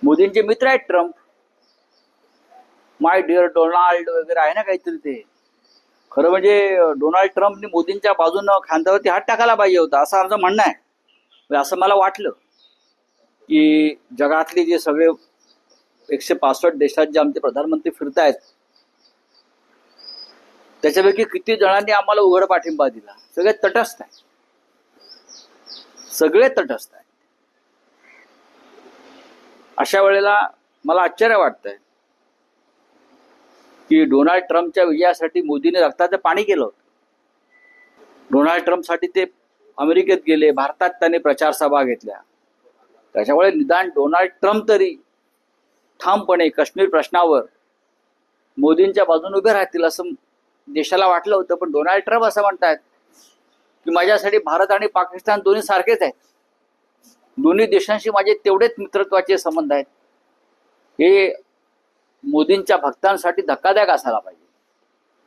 मोदींचे मित्र आहेत ट्रम्प, माय डिअर डोनाल्ड वगैरे आहे ना काहीतरी. ते खरं म्हणजे डोनाल्ड ट्रम्पनी मोदींच्या बाजूनं खांद्यावरती हात टाकायला पाहिजे होता, असं आमचं म्हणणं आहे. असं मला वाटलं की जगातले जे सगळे 165 देशात जे आमचे प्रधानमंत्री फिरतायत त्याच्यापैकी किती जणांनी आम्हाला उघड पाठिंबा दिला. सगळे तटस्थ आहेत, सगळे तटस्थ आहेत. अशा वेळेला मला आश्चर्य वाटतंय की डोनाल्ड ट्रम्पच्या विजयासाठी मोदीने रक्ताचं पाणी केलं होतं. डोनाल्ड ट्रम्पसाठी ते अमेरिकेत गेले, भारतात त्यांनी प्रचार सभा घेतल्या. त्याच्यामुळे निदान डोनाल्ड ट्रम्प तरी ठामपणे काश्मीर प्रश्नावर मोदींच्या बाजूने उभे राहतील असं देशाला वाटलं होतं. पण डोनाल्ड ट्रम्प असं म्हणतात की माझ्यासाठी भारत आणि पाकिस्तान दोन्ही सारखेच आहेत, दोन्ही देशांशी माझे तेवढेच मित्रत्वाचे संबंध आहेत. हे मोदींच्या भक्तांसाठी धक्कादायक असायला पाहिजे.